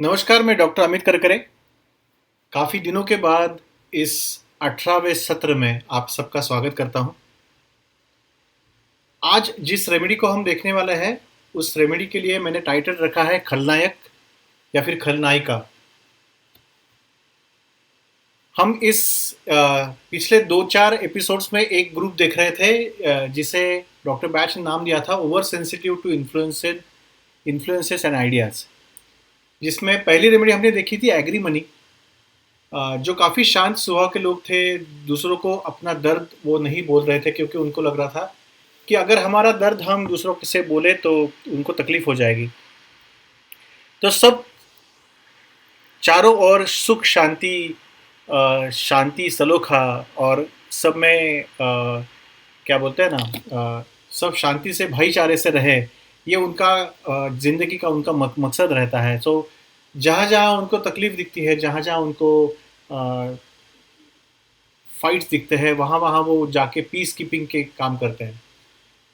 नमस्कार, मैं डॉक्टर अमित करकरे। काफ़ी दिनों के बाद इस 18वें सत्र में आप सबका स्वागत करता हूँ। आज जिस रेमेडी को हम देखने वाले हैं, उस रेमेडी के लिए मैंने टाइटल रखा है खलनायक या फिर खलनायिका। हम इस पिछले 2-4 एपिसोड्स में एक ग्रुप देख रहे थे जिसे डॉक्टर बैच ने नाम दिया था over sensitive to influences and ideas, जिसमें पहली रेमेडी हमने देखी थी एग्री मनी। जो काफ़ी शांत स्वभाव के लोग थे, दूसरों को अपना दर्द वो नहीं बोल रहे थे क्योंकि उनको लग रहा था कि अगर हमारा दर्द हम दूसरों से बोले तो उनको तकलीफ हो जाएगी। तो सब चारों ओर सुख शांति, शांति सलोखा, और सब में क्या बोलते हैं ना, सब शांति से भाईचारे से रहे, ये उनका ज़िंदगी का उनका मकसद रहता है। तो जहाँ जहाँ उनको तकलीफ दिखती है, जहाँ जहाँ उनको फाइट्स दिखते हैं, वहाँ वहाँ वो जाके पीस कीपिंग के काम करते हैं।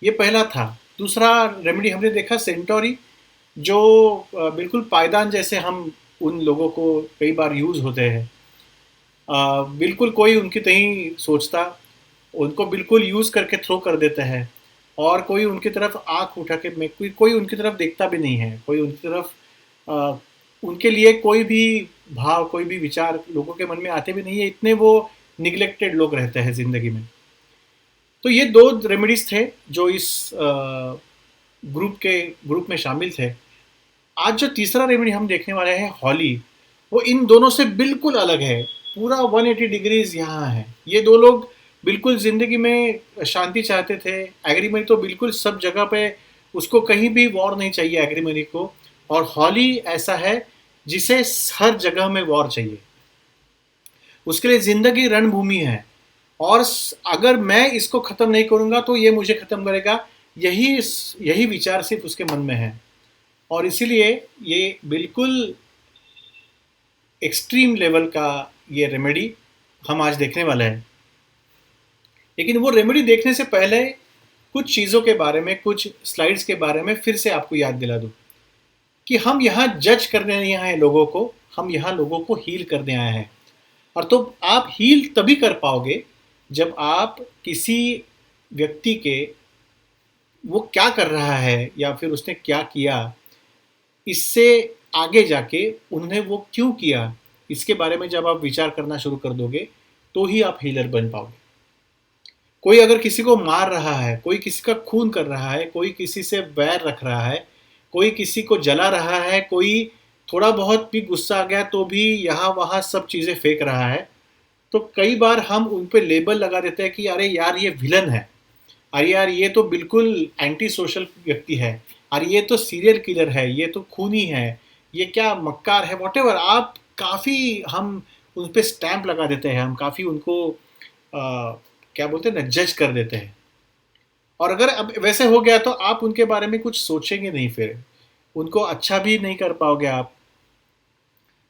ये पहला था। दूसरा रेमेडी हमने देखा सेंटोरी, जो बिल्कुल पायदान जैसे हम उन लोगों को कई बार यूज़ होते हैं। बिल्कुल कोई उनकी नहीं सोचता, उनको बिल्कुल यूज़ करके थ्रो कर देते हैं, और कोई उनकी तरफ आँख उठा के में कोई उनकी तरफ देखता भी नहीं है, कोई उनकी तरफ उनके लिए कोई भी भाव, कोई भी विचार लोगों के मन में आते भी नहीं है, इतने वो निग्लेक्टेड लोग रहते हैं ज़िंदगी में। तो ये 2 रेमेडीज़ थे जो इस ग्रुप में शामिल थे। आज जो तीसरा रेमेडी हम देखने वाले हैं हॉली, वो इन दोनों से बिल्कुल अलग है। पूरा 180 डिग्रीज यहाँ है। ये दो लोग बिल्कुल ज़िंदगी में शांति चाहते थे। एग्रीमनी तो बिल्कुल सब जगह पे, उसको कहीं भी वॉर नहीं चाहिए एग्रीमनी को। और हॉली ऐसा है जिसे हर जगह में वॉर चाहिए। उसके लिए ज़िंदगी रणभूमि है, और अगर मैं इसको ख़त्म नहीं करूँगा तो ये मुझे ख़त्म करेगा। यही यही विचार सिर्फ उसके मन में है, और इसीलिए ये बिल्कुल एक्सट्रीम लेवल का ये रेमेडी हम आज देखने वाले हैं। लेकिन वो रेमेडी देखने से पहले कुछ चीज़ों के बारे में, कुछ स्लाइड्स के बारे में फिर से आपको याद दिला दूँ कि हम यहाँ जज करने नहीं आए हैं लोगों को, हम यहाँ लोगों को हील करने आए हैं। और तो आप हील तभी कर पाओगे जब आप किसी व्यक्ति के, वो क्या कर रहा है या फिर उसने क्या किया, इससे आगे जाके उन्होंने वो क्यों किया, इसके बारे में जब आप विचार करना शुरू कर दोगे तो ही आप हीलर बन पाओगे। कोई अगर किसी को मार रहा है, कोई किसी का खून कर रहा है, कोई किसी से वैर रख रहा है, कोई किसी को जला रहा है, कोई थोड़ा बहुत भी गुस्सा आ गया तो भी यहाँ वहाँ सब चीज़ें फेंक रहा है, तो कई बार हम उन पे लेबल लगा देते हैं कि अरे यार ये विलन है, अरे यार ये तो बिल्कुल एंटी सोशल व्यक्ति है, अरे ये तो सीरियल किलर है, ये तो खूनी है, ये क्या मक्कार है, वॉटेवर। आप काफ़ी हम उन पे स्टैंप लगा देते हैं, हम काफ़ी उनको क्या बोलते हैं ना, जज कर देते हैं। और अगर अब वैसे हो गया तो आप उनके बारे में कुछ सोचेंगे नहीं, फिर उनको अच्छा भी नहीं कर पाओगे आप।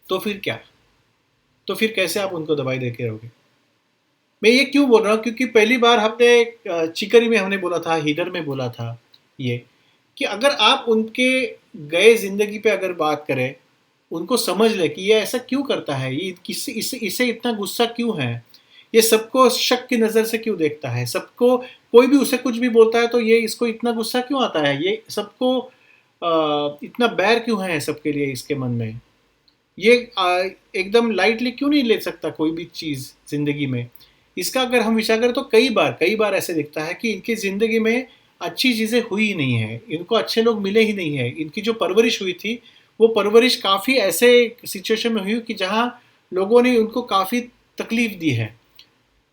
तो फिर क्या, तो फिर कैसे आप उनको दवाई दे के रहोगे। मैं ये क्यों बोल रहा हूँ, क्योंकि पहली बार हमने चिकरी में हमने बोला था, हीडर में बोला था ये, कि अगर आप उनके गए ज़िंदगी पे अगर बात करें, उनको समझ ले कि ये ऐसा क्यों करता है, ये किस इसे इतना गुस्सा क्यों है, ये सबको शक की नज़र से क्यों देखता है, सबको कोई भी उसे कुछ भी बोलता है तो ये इसको इतना गुस्सा क्यों आता है, ये सबको इतना बैर क्यों है सबके लिए इसके मन में, ये एकदम लाइटली क्यों नहीं ले सकता कोई भी चीज़ ज़िंदगी में। इसका अगर हम विचार करें तो कई बार ऐसे दिखता है कि इनकी ज़िंदगी में अच्छी चीज़ें हुई ही नहीं हैं, इनको अच्छे लोग मिले ही नहीं हैं। इनकी जो परवरिश हुई थी, वो परवरिश काफ़ी ऐसे सिचुएशन में हुई कि जहाँ लोगों ने उनको काफ़ी तकलीफ़ दी है।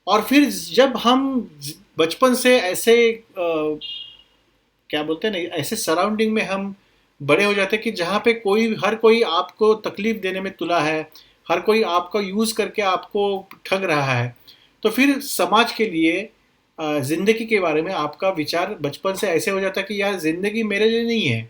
और फिर जब हम बचपन से ऐसे क्या बोलते हैं ना, ऐसे सराउंडिंग में हम बड़े हो जाते हैं कि जहाँ पे हर कोई आपको तकलीफ़ देने में तुला है, हर कोई आपका यूज़ करके आपको ठग रहा है, तो फिर समाज के लिए ज़िंदगी के बारे में आपका विचार बचपन से ऐसे हो जाता है कि यार ज़िंदगी मेरे लिए नहीं है,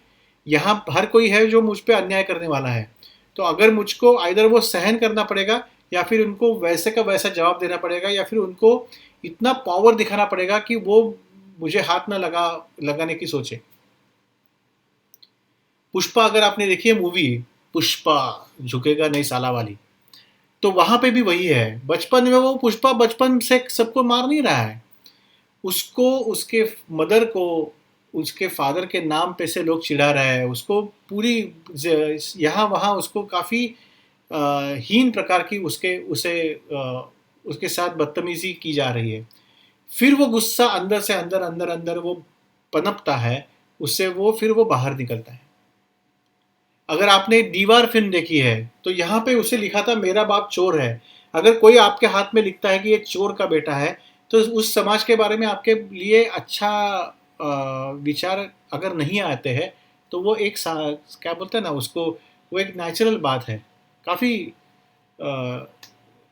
यहाँ हर कोई है जो मुझ पे अन्याय करने वाला है। तो अगर मुझको आइदर वो सहन करना पड़ेगा, या फिर उनको वैसे का वैसा जवाब देना पड़ेगा, या फिर उनको इतना पावर दिखाना पड़ेगा कि वो मुझे हाथ ना लगाने की सोचे। पुष्पा अगर आपने देखी है मूवी, पुष्पा झुकेगा नहीं साला वाली। तो वहां पे भी वही है, बचपन में वो पुष्पा बचपन से सबको मार नहीं रहा है, उसको उसके मदर को उसके फादर के नाम पे से लोग चिढ़ा रहे हैं, उसको पूरी यहाँ वहाँ उसको काफ़ी हीन प्रकार की उसके साथ बदतमीजी की जा रही है। फिर वो गुस्सा अंदर से अंदर अंदर अंदर वो पनपता है, उससे वो फिर वो बाहर निकलता है। अगर आपने दीवार फिल्म देखी है तो यहाँ पे उसे लिखा था मेरा बाप चोर है। अगर कोई आपके हाथ में लिखता है कि ये चोर का बेटा है, तो उस समाज के बारे में आपके लिए अच्छा विचार अगर नहीं आते हैं, तो वो एक क्या बोलते हैं ना उसको, वो एक नेचुरल बात है। काफ़ी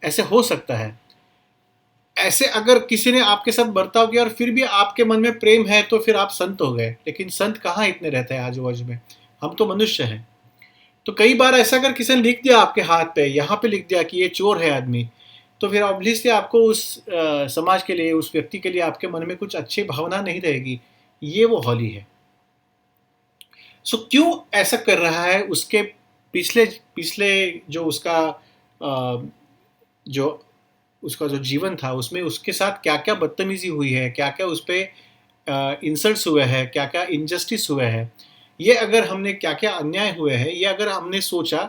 ऐसे हो सकता है। ऐसे अगर किसी ने आपके साथ बर्ताव किया और फिर भी आपके मन में प्रेम है, तो फिर आप संत हो गए। लेकिन संत कहाँ इतने रहते हैं आजू बाजू में, हम तो मनुष्य हैं। तो कई बार ऐसा अगर किसी ने लिख दिया आपके हाथ पे, यहाँ पे लिख दिया कि ये चोर है आदमी, तो फिर ऑब्वियसली आपको उस समाज के लिए, उस व्यक्ति के लिए आपके मन में कुछ अच्छी भावना नहीं रहेगी। ये वो होली है। सो क्यों ऐसा कर रहा है, उसके पिछले पिछले जो उसका जो उसका जो जीवन था, उसमें उसके साथ क्या क्या बदतमीजी हुई है, क्या क्या उस पर इंसल्ट्स हुए हैं, क्या क्या इनजस्टिस हुए हैं, ये अगर हमने क्या क्या अन्याय हुए हैं, ये अगर हमने सोचा,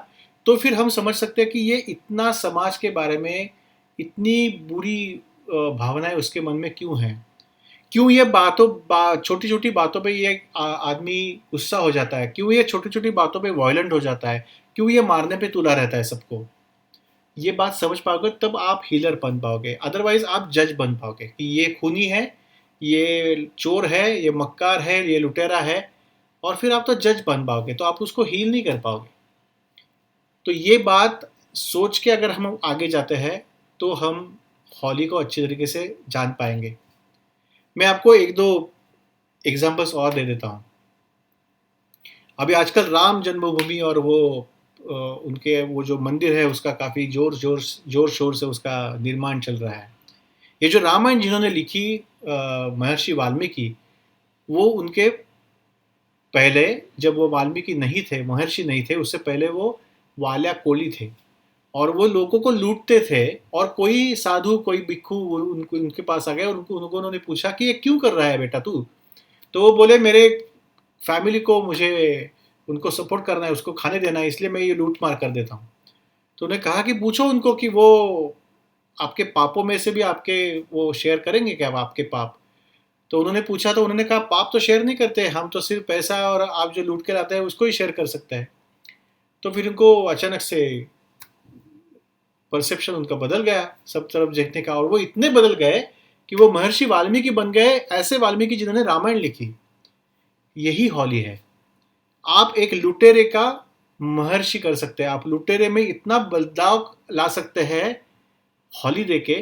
तो फिर हम समझ सकते हैं कि ये इतना समाज के बारे में इतनी बुरी भावनाएं उसके मन में क्यों हैं। क्यों ये छोटी छोटी बातों पे ये आदमी गुस्सा हो जाता है, क्यों ये छोटी छोटी बातों पे वायलेंट हो जाता है, क्यों ये मारने पे तुला रहता है सबको। ये बात समझ पाओगे तब आप हीलर बन पाओगे, अदरवाइज आप जज बन पाओगे कि ये खूनी है, ये चोर है, ये मक्कार है, ये लुटेरा है, और फिर आप तो जज बन पाओगे, तो आप उसको हील नहीं कर पाओगे। तो ये बात सोच के अगर हम आगे जाते हैं, तो हम होली को अच्छी तरीके से जान पाएंगे। मैं आपको एक दो एग्जांपल्स और दे देता हूँ। अभी आजकल राम जन्मभूमि और वो उनके वो जो मंदिर है उसका काफ़ी जोर शोर से उसका निर्माण चल रहा है। ये जो रामायण जिन्होंने लिखी महर्षि वाल्मीकि, वो उनके पहले, जब वो वाल्मीकि नहीं थे, महर्षि नहीं थे, उससे पहले वो वाल्या कोली थे, और वो लोगों को लूटते थे। और कोई साधु, कोई भिक्षु उनके पास आ गए और उनको उन्होंने पूछा कि ये क्यों कर रहा है बेटा तू। तो वो बोले मेरे फैमिली को, मुझे उनको सपोर्ट करना है, उसको खाने देना है, इसलिए मैं ये लूट मार कर देता हूँ। तो उन्हें कहा कि पूछो उनको कि वो आपके पापों में से भी आपके वो शेयर करेंगे क्या, आपके पाप। तो उन्होंने पूछा, तो उन्होंने कहा पाप तो शेयर नहीं करते, हम तो सिर्फ पैसा और आप जो लूट के लाते हैं उसको ही शेयर कर सकते हैं। तो फिर उनको अचानक से परसेप्शन उनका बदल गया सब तरफ देखने का, और वो इतने बदल गए कि वो महर्षि वाल्मीकि बन गए, ऐसे वाल्मीकि जिन्होंने रामायण लिखी। यही होली है। आप एक लुटेरे का महर्षि कर सकते हैं, आप लुटेरे में इतना बदलाव ला सकते हैं होली देके,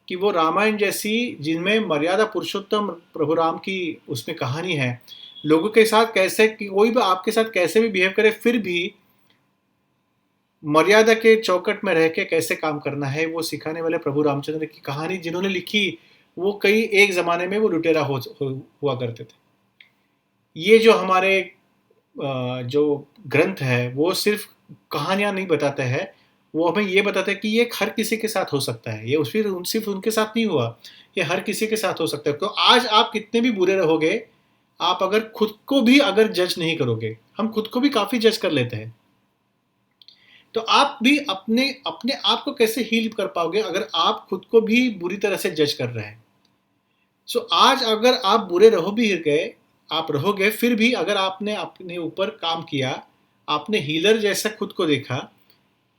कि वो रामायण जैसी, जिनमें मर्यादा पुरुषोत्तम प्रभु राम की उसमें कहानी है, लोगों के साथ कैसे, कोई भी आपके साथ कैसे भी बिहेव करे, फिर भी मर्यादा के चौकट में रह के कैसे काम करना है, वो सिखाने वाले प्रभु रामचंद्र की कहानी जिन्होंने लिखी, वो कई एक ज़माने में वो लुटेरा हुआ करते थे। ये जो हमारे जो ग्रंथ है, वो सिर्फ कहानियाँ नहीं बताते हैं, वो हमें ये बताते हैं कि ये हर किसी के साथ हो सकता है। ये सिर्फ उनके साथ नहीं हुआ, ये हर किसी के साथ हो सकता है। तो आज आप कितने भी बुरे रहोगे, आप अगर खुद को भी अगर जज नहीं करोगे, हम खुद को भी काफ़ी जज कर लेते हैं, तो आप भी अपने अपने आप को कैसे हील कर पाओगे अगर आप खुद को भी बुरी तरह से जज कर रहे हैं। सो आज अगर आप बुरे रहो भी गए, आप रहोगे, फिर भी अगर आपने अपने ऊपर काम किया, आपने हीलर जैसा खुद को देखा,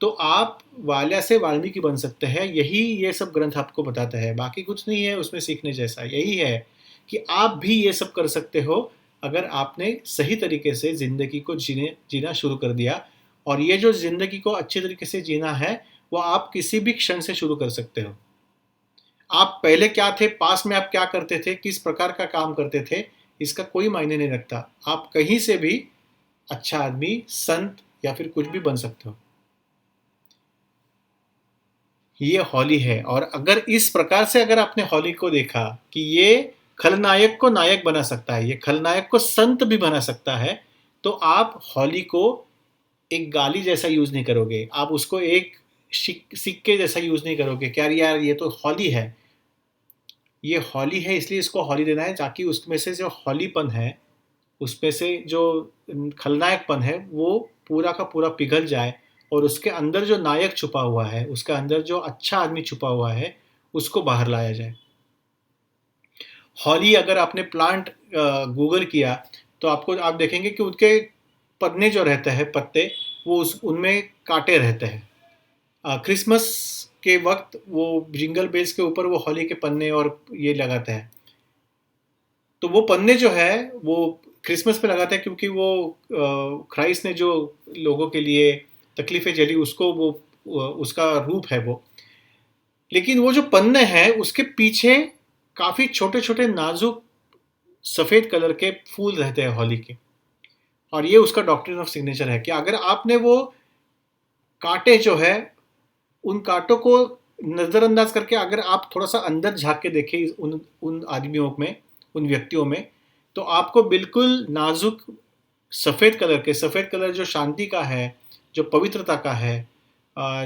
तो आप वाल्या से वाल्मीकि बन सकते हैं। यही ये सब ग्रंथ आपको बताता है, बाकी कुछ नहीं है उसमें सीखने जैसा। यही है कि आप भी ये सब कर सकते हो अगर आपने सही तरीके से ज़िंदगी को जीना शुरू कर दिया। और ये जो ज़िंदगी को अच्छे तरीके से जीना है, वो आप किसी भी क्षण से शुरू कर सकते हो। आप पहले क्या थे, पास में आप क्या करते थे, किस प्रकार का काम करते थे, इसका कोई मायने नहीं रखता। आप कहीं से भी अच्छा आदमी, संत या फिर कुछ भी बन सकते हो। ये होली है। और अगर इस प्रकार से अगर आपने होली को देखा कि ये खलनायक को नायक बना सकता है, ये खलनायक को संत भी बना सकता है, तो आप होली को एक गाली जैसा यूज़ नहीं करोगे, आप उसको एक सिक्के जैसा यूज़ नहीं करोगे कि अरे यार ये तो होली है, ये होली है इसलिए इसको होली देना है, ताकि उसमें से जो होलीपन है, उसमें से जो खलनायकपन है वो पूरा का पूरा पिघल जाए और उसके अंदर जो नायक छुपा हुआ है, उसके अंदर जो अच्छा आदमी छुपा हुआ है, उसको बाहर लाया जाए। होली अगर आपने प्लांट गूगल किया तो आपको आप देखेंगे कि उनके पन्ने जो रहते हैं पत्ते, वो उस उनमें कांटे रहते हैं। क्रिसमस के वक्त वो जिंगल बेल्स के ऊपर वो होली के पन्ने और ये लगाते हैं। तो वो पन्ने जो है वो क्रिसमस पे लगाते हैं क्योंकि वो क्राइस्ट ने जो लोगों के लिए तकलीफें झेली उसको वो उसका रूप है वो। लेकिन वो जो पन्ने हैं उसके पीछे काफ़ी छोटे छोटे नाजुक सफ़ेद कलर के फूल रहते हैं होली के। और ये उसका डॉक्ट्रिन ऑफ सिग्नेचर है कि अगर आपने वो कांटे जो है उन कांटों को नज़रअंदाज करके अगर आप थोड़ा सा अंदर झांक के देखें उन उन आदमियों में, उन व्यक्तियों में, तो आपको बिल्कुल नाजुक सफ़ेद कलर जो शांति का है, जो पवित्रता का है,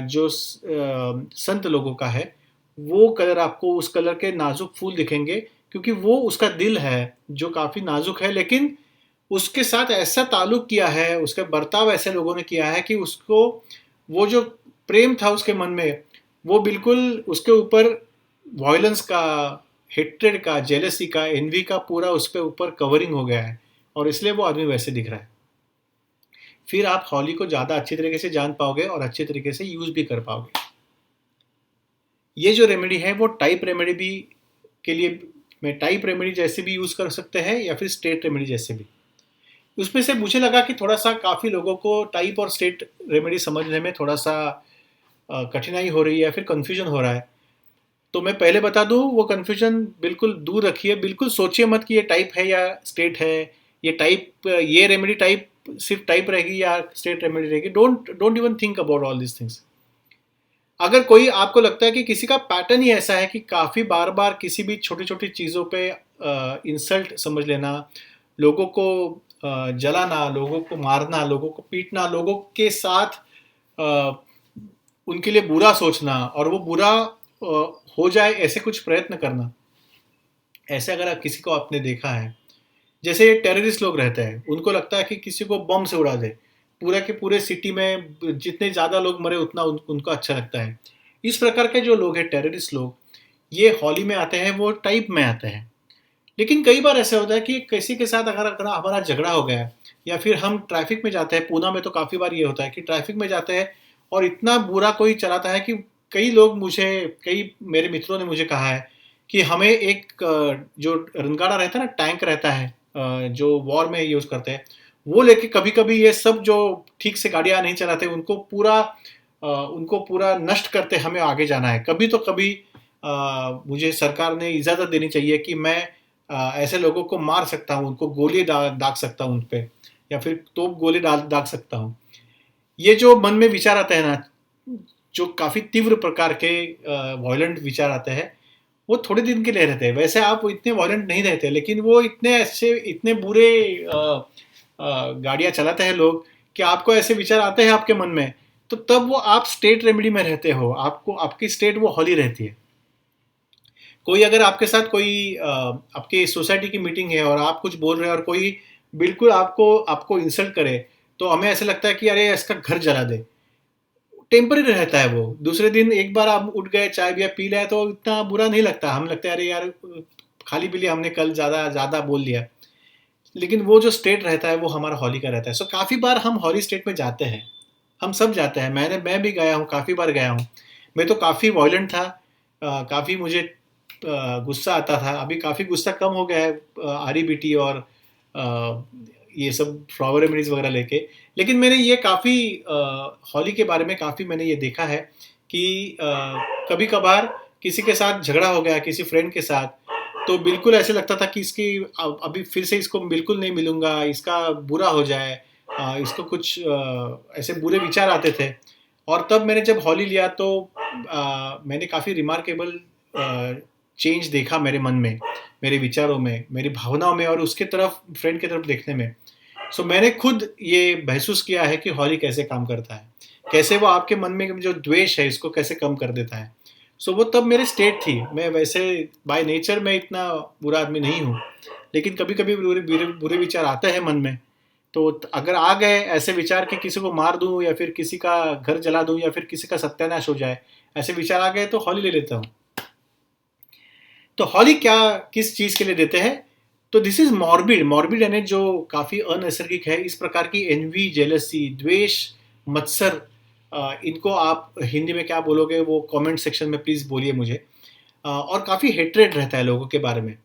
जो संत लोगों का है, वो कलर आपको उस कलर के नाजुक फूल दिखेंगे क्योंकि वो उसका दिल है जो काफ़ी नाजुक है, लेकिन उसके साथ ऐसा ताल्लुक किया है, उसका बर्ताव ऐसे लोगों ने किया है कि उसको वो जो प्रेम था उसके मन में, वो बिल्कुल उसके ऊपर वायलेंस का, हेट्रेड का, जेलसी का, एनवी का पूरा उस पे ऊपर कवरिंग हो गया है और इसलिए वो आदमी वैसे दिख रहा है। फिर आप होली को ज़्यादा अच्छी तरीके से जान पाओगे और अच्छे तरीके से यूज़ भी कर पाओगे। ये जो रेमेडी है वो टाइप रेमेडी भी के लिए मैं टाइप रेमेडी जैसे भी यूज़ कर सकते हैं या फिर स्टेट रेमेडी जैसे भी। उसमें से मुझे लगा कि थोड़ा-सा काफ़ी लोगों को टाइप और स्टेट रेमेडी समझने में थोड़ा-सा कठिनाई हो रही है या फिर कन्फ्यूजन हो रहा है। तो मैं पहले बता दूँ वो कन्फ्यूजन बिल्कुल दूर रखिए, बिल्कुल सोचिए मत कि ये टाइप है या स्टेट है, ये रेमेडी टाइप सिर्फ टाइप रहेगी या स्टेट रेमेडी रहेगी। Don't don't even think about all these things. अगर कोई आपको लगता है कि किसी का पैटर्न ही ऐसा है कि काफ़ी बार-बार किसी भी छोटी-छोटी चीज़ों पे इंसल्ट समझ लेना, लोगों को जलाना, लोगों को मारना, लोगों को पीटना, लोगों के साथ अ, उनके लिए बुरा सोचना और वो बुरा हो जाए ऐसे कुछ प्रयत्न करना, ऐसे अगर आप किसी को आपने देखा है, जैसे टेररिस्ट लोग रहते हैं, उनको लगता है कि किसी को बम से उड़ा दे, पूरे के पूरे सिटी में जितने ज़्यादा लोग मरे उतना उनको अच्छा लगता है। इस प्रकार के जो लोग हैं टेररिस्ट लोग, ये होली में आते हैं, वो टाइप में आते हैं। लेकिन कई बार ऐसा होता है कि किसी के साथ अगर अगर हमारा झगड़ा हो गया या फिर हम ट्रैफिक में जाते हैं, पूना में तो काफ़ी बार ये होता है कि ट्रैफिक में जाते हैं और इतना बुरा कोई चलाता है कि कई मेरे मित्रों ने मुझे कहा है कि हमें एक जो रनगाड़ा रहता है ना, टैंक रहता है जो वॉर में यूज़ करते हैं, वो लेके कभी-कभी ये सब जो ठीक से गाड़ियाँ नहीं चलाते उनको पूरा नष्ट करते हमें आगे जाना है। कभी तो कभी मुझे सरकार ने इजाज़त देनी चाहिए कि मैं ऐसे लोगों को मार सकता हूँ, उनको गोली दाग सकता हूँ उन पे या फिर तोप गोली दाग सकता हूँ। ये जो मन में विचार आते हैं ना, जो काफ़ी तीव्र प्रकार के वॉयलेंट विचार आते हैं, वो थोड़े दिन के लिए रहते हैं। वैसे आप इतने वॉयलेंट नहीं रहते, लेकिन वो इतने बुरे गाड़ियाँ चलाते हैं लोग कि आपको ऐसे विचार आते हैं आपके मन में, तो तब वो आप स्टेट रेमेडी में रहते हो, आपको आपकी स्टेट वो होली रहती है। कोई अगर आपके साथ आपकी सोसाइटी की मीटिंग है और आप कुछ बोल रहे हैं और कोई बिल्कुल आपको आपको इंसल्ट करे, तो हमें ऐसा लगता है कि अरे इसका घर जला दे। टेम्परेरी रहता है वो, दूसरे दिन एक बार आप उठ गए, चाय बिया पी लिया तो इतना बुरा नहीं लगता, हम लगता है अरे यार खाली पी लिया हमने, कल ज़्यादा ज़्यादा बोल लिया। लेकिन वो जो स्टेट रहता है वो हमारा हॉली का रहता है। सो काफ़ी बार हम हॉली स्टेट में जाते हैं, हम सब जाते हैं, मैं भी गया हूँ, काफ़ी बार गया हूँ। मैं तो काफ़ी वॉयलेंट था, काफ़ी मुझे गुस्सा आता था, अभी काफ़ी गुस्सा कम हो गया है आरी-बीटी और अ, ये सब फ्लावर रेमेडीज़ वगैरह लेके। लेकिन मैंने ये काफ़ी हॉली के बारे में काफ़ी मैंने ये देखा है कि कभी-कभार किसी के साथ झगड़ा हो गया, किसी फ्रेंड के साथ, तो बिल्कुल ऐसे लगता था कि अभी फिर से इसको बिल्कुल नहीं मिलूँगा, इसका बुरा हो जाए, इसको कुछ ऐसे बुरे विचार आते थे। और तब मैंने जब हॉली लिया तो मैंने काफ़ी रिमार्केबल चेंज देखा मेरे मन में, मेरे विचारों में, मेरी भावनाओं में और उसके तरफ फ्रेंड की तरफ देखने में। सो मैंने खुद ये महसूस किया है कि होली कैसे काम करता है, कैसे वो आपके मन में जो द्वेष है इसको कैसे कम कर देता है। सो वो तब मेरे स्टेट थी। मैं वैसे बाय नेचर में इतना बुरा आदमी नहीं हूँ, लेकिन कभी-कभी बुरे बुरे बुरे विचार आते हैं मन में। तो अगर आ गए ऐसे विचार कि किसी को मार दूँ या फिर किसी का घर जला दूँ या फिर किसी का सत्यानाश हो जाए, ऐसे विचार आ गए तो होली ले लेता हूँ। तो होली क्या किस चीज़ के लिए देते हैं? तो दिस इज़ मॉर्बिड। मॉर्बिड यानी जो काफ़ी अनैसर्गिक है। इस प्रकार की एनवी, जेलसी, द्वेष, मत्सर, इनको आप हिंदी में क्या बोलोगे वो कमेंट सेक्शन में प्लीज़ बोलिए मुझे। और काफ़ी हेट्रेड रहता है लोगों के बारे में।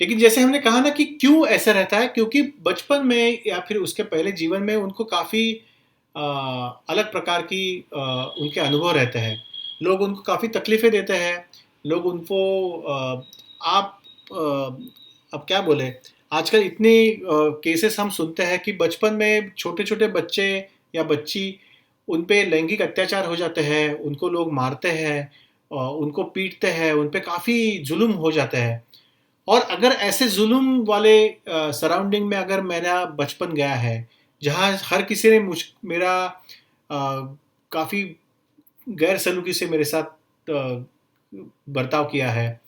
लेकिन जैसे हमने कहा ना कि क्यों ऐसा रहता है, क्योंकि बचपन में या फिर उसके पहले जीवन में उनको काफ़ी अलग प्रकार की उनके अनुभव रहते हैं। लोग उनको काफ़ी तकलीफ़ें देते हैं। लोग उनको आप अब क्या बोले, आजकल इतने केसेस हम सुनते हैं कि बचपन में छोटे-छोटे बच्चे या बच्ची उन पे लैंगिक अत्याचार हो जाते हैं, उनको लोग मारते हैं, उनको पीटते हैं, उन पे काफ़ी जुल्म हो जाते हैं। और अगर ऐसे जुल्म वाले सराउंडिंग में अगर मेरा बचपन गया है, जहाँ हर किसी ने मेरा काफ़ी गैर सलूकी से मेरे साथ बर्ताव किया है,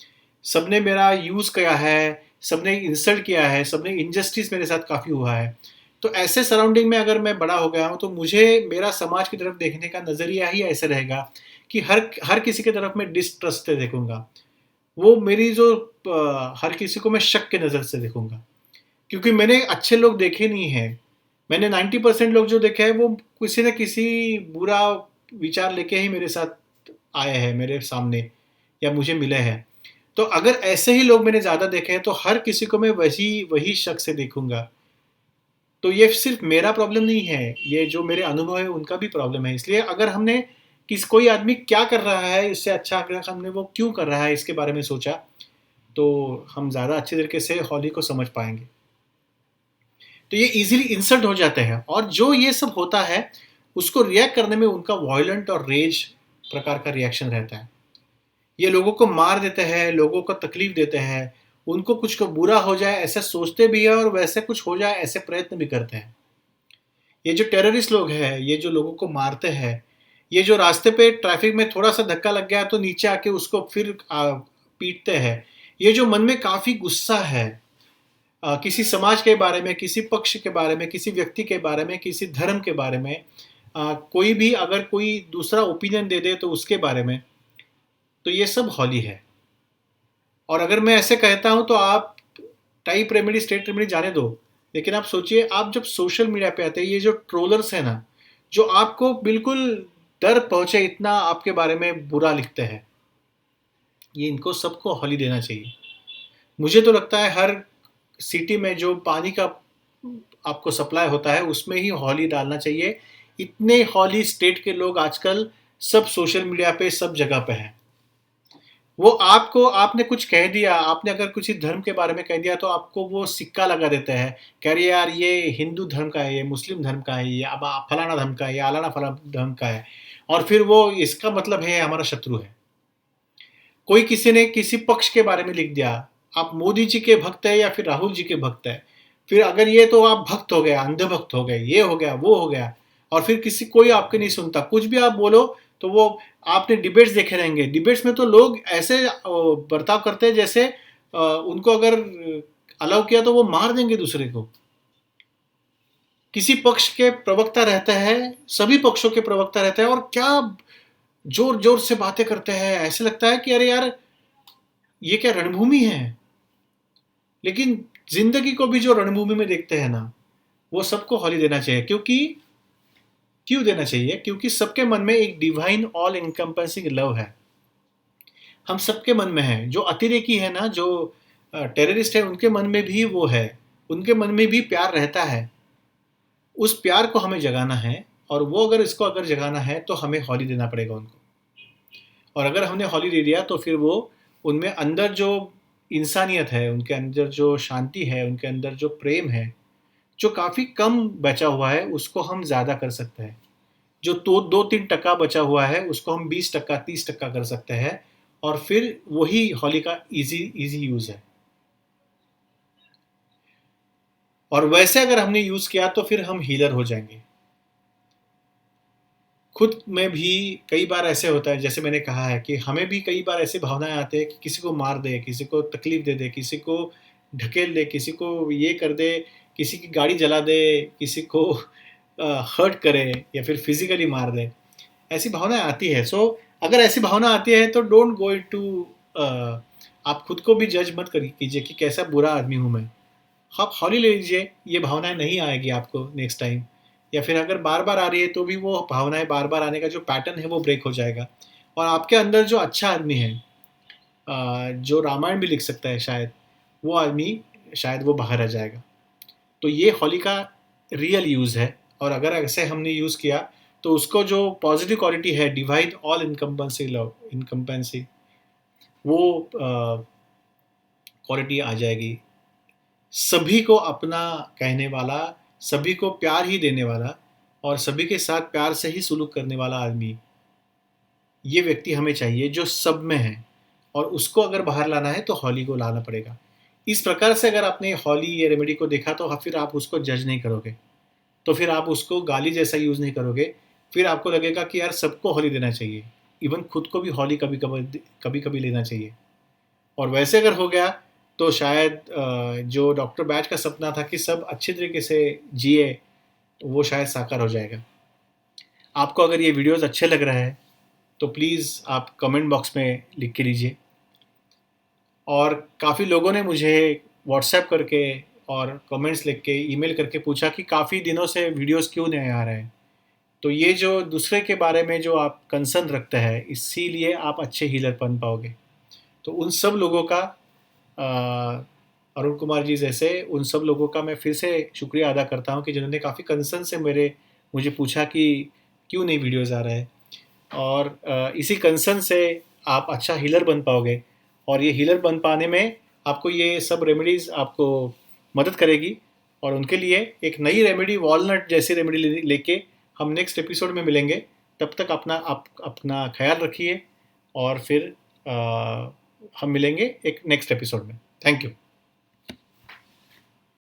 सबने मेरा यूज़ किया है, सबने इंसल्ट किया है, सबने इनजस्टिस मेरे साथ काफ़ी हुआ है। तो ऐसे सराउंडिंग में अगर मैं बड़ा हो गया हूँ, तो मुझे मेरा समाज की तरफ देखने का नज़रिया ही ऐसा रहेगा कि हर हर किसी की तरफ मैं डिस्ट्रस्ट से देखूँगा। वो मेरी जो हर किसी को मैं शक के नज़र से देखूँगा, क्योंकि मैंने अच्छे लोग देखे नहीं हैं। मैंने 90% लोग जो देखे हैं वो किसी न किसी बुरा विचार लेके ही मेरे साथ आए हैं, मेरे सामने या मुझे मिले हैं। तो अगर ऐसे ही लोग मैंने ज़्यादा देखे हैं तो हर किसी को मैं वही शक से देखूँगा। तो ये सिर्फ़ मेरा प्रॉब्लम नहीं है, ये जो मेरे अनुभव है उनका भी प्रॉब्लम है। इसलिए अगर हमने कोई आदमी क्या कर रहा है, इससे अच्छा अगर हमने वो क्यों कर रहा है इसके बारे में सोचा, तो हम ज़्यादा अच्छे तरीके से होली को समझ पाएँगे। तो ये ईज़िली इंसल्ट हो जाते हैं और जो ये सब होता है, उसको रिएक्ट करने में उनका वॉयलेंट और रेज प्रकार का रिएक्शन रहता है। ये लोगों को मार देते हैं, लोगों को तकलीफ़ देते हैं, उनको कुछ को बुरा हो जाए ऐसा सोचते भी हैं और वैसे कुछ हो जाए ऐसे प्रयत्न भी करते हैं। ये जो टेररिस्ट लोग हैं, ये जो लोगों को मारते हैं, ये जो रास्ते पे ट्रैफ़िक में थोड़ा-सा धक्का लग गया तो नीचे आके उसको फिर पीटते हैं। ये जो मन में काफ़ी गुस्सा है किसी समाज के बारे में, किसी पक्ष के बारे में, किसी व्यक्ति के बारे में, किसी धर्म के बारे में, कोई भी अगर कोई दूसरा ओपिनियन दे दे तो उसके बारे में, तो ये सब होली है। और अगर मैं ऐसे कहता हूँ तो आप टाइप रेमेडी, स्टेट रेमेडी जाने दो, लेकिन आप सोचिए आप जब सोशल मीडिया पे आते हैं, ये जो ट्रोलर्स हैं ना, जो आपको बिल्कुल डर पहुँचे इतना आपके बारे में बुरा लिखते हैं, ये इनको सबको होली देना चाहिए। मुझे तो लगता है हर सिटी में जो पानी का आपको सप्लाई होता है उसमें ही हॉली डालना चाहिए। इतने हॉली स्टेट के लोग आजकल सब सोशल मीडिया पे सब जगह पे हैं। वो आपको आपने कुछ कह दिया, आपने अगर किसी धर्म के बारे में कह दिया तो आपको वो सिक्का लगा देते हैं। कह रहे यार ये हिंदू धर्म का है, ये मुस्लिम धर्म का है, ये अब फलाना धर्म का है, ये अलाना फलाना धर्म का है और फिर वो इसका मतलब है हमारा शत्रु है। कोई किसी ने किसी पक्ष के बारे में लिख दिया, आप मोदी जी के भक्त हैं या फिर राहुल जी के भक्त हैं। फिर अगर ये तो आप भक्त हो गए, अंधे भक्त हो गए, ये हो गया, वो हो गया और फिर किसी कोई आपकी नहीं सुनता। कुछ भी आप बोलो तो वो आपने डिबेट्स देखे रहेंगे। डिबेट्स में तो लोग ऐसे बर्ताव करते हैं जैसे उनको अगर अलाउ किया तो वो मार देंगे दूसरे को। किसी पक्ष के प्रवक्ता रहते हैं, सभी पक्षों के प्रवक्ता रहते हैं और क्या जोर-जोर से बातें करते हैं। ऐसे लगता है कि अरे यार ये क्या रणभूमि है? लेकिन ज़िंदगी को भी जो रणभूमि में देखते हैं ना, वो सबको होली देना चाहिए क्योंकि क्यों देना चाहिए? क्योंकि सबके मन में एक डिवाइन ऑल एनकम्पासिंग लव है। हम सबके मन में है। जो अतिरेकी है ना, जो टेररिस्ट है, उनके मन में भी वो है। उनके मन में भी प्यार रहता है। उस प्यार को हमें जगाना है और वो अगर इसको अगर जगाना है, तो हमें होली देना पड़ेगा उनको। और अगर हमने होली दे दिया, तो फिर वो उनमें अंदर जो इंसानियत है, उनके अंदर जो शांति है, उनके अंदर जो प्रेम है, जो काफ़ी कम बचा हुआ है, उसको हम ज़्यादा कर सकते हैं। जो तो 2-3% बचा हुआ है, उसको हम 20%, 30% कर सकते हैं और फिर वही होली का ईज़ी ईज़ी यूज़ है। और वैसे अगर हमने यूज़ किया तो फिर हम हीलर हो जाएंगे। खुद में भी कई बार ऐसे होता है, जैसे मैंने कहा है कि हमें भी कई बार ऐसी भावनाएं आती है कि किसी को मार दे, किसी को तकलीफ दे दे, किसी को ढकेल दे, किसी को ये कर दे, किसी की गाड़ी जला दे, किसी को हर्ट करे या फिर फिजिकली मार दे। ऐसी भावनाएं आती है। सो अगर ऐसी भावना आती है तो डोंट गो इनटू, आप खुद को भी जज मत कीजिए कि कैसा बुरा आदमी हूँ मैं। आप हौली ले लीजिए, ये भावनाएं नहीं आएगी आपको नेक्स्ट टाइम। या फिर अगर बार बार आ रही है तो भी वो भावनाएं बार बार आने का जो पैटर्न है वो ब्रेक हो जाएगा। और आपके अंदर जो अच्छा आदमी है, जो रामायण भी लिख सकता है शायद, वो आदमी शायद वो बाहर आ जाएगा। तो ये होली का रियल यूज़ है। और अगर ऐसे हमने यूज़ किया तो उसको जो पॉजिटिव क्वालिटी है, divide all incumbency love incumbency, वो क्वालिटी आ जाएगी। सभी को अपना कहने वाला, सभी को प्यार ही देने वाला और सभी के साथ प्यार से ही सुलूक करने वाला आदमी, ये व्यक्ति हमें चाहिए जो सब में है। और उसको अगर बाहर लाना है तो हॉली को लाना पड़ेगा। इस प्रकार से अगर आपने हॉली ये रेमेडी को देखा तो फिर आप उसको जज नहीं करोगे, तो फिर आप उसको गाली जैसा यूज़ नहीं करोगे। फिर आपको लगेगा कि यार सबको हॉली देना चाहिए, इवन खुद को भी हॉली कभी कभी लेना चाहिए। और वैसे अगर हो गया तो शायद जो डॉक्टर बैच का सपना था कि सब अच्छे तरीके से जिए, तो वो शायद साकार हो जाएगा। आपको अगर ये वीडियोस अच्छे लग रहे हैं तो प्लीज़ आप कमेंट बॉक्स में लिख के लीजिए। और काफ़ी लोगों ने मुझे व्हाट्सएप करके और कमेंट्स लिख के, ईमेल करके पूछा कि काफ़ी दिनों से वीडियोस क्यों नहीं आ रहे हैं। तो ये जो दूसरे के बारे में जो आप कंसर्न रखते हैं, इसीलिए आप अच्छे हीलर बन पाओगे। तो उन सब लोगों का, अरुण कुमार जी जैसे उन सब लोगों का मैं फिर से शुक्रिया अदा करता हूँ कि जिन्होंने काफ़ी कंसर्न से मुझे पूछा कि क्यों नहीं वीडियोज़ आ रहे हैं। और इसी कंसर्न से आप अच्छा हीलर बन पाओगे। और ये हीलर बन पाने में आपको ये सब रेमेडीज़ आपको मदद करेगी। और उनके लिए एक नई रेमेडी, वॉलनट जैसी रेमेडी लेके हम नेक्स्ट एपिसोड में मिलेंगे। तब तक आप अपना ख्याल रखिए और फिर हम मिलेंगे एक नेक्स्ट एपिसोड में। Thank you.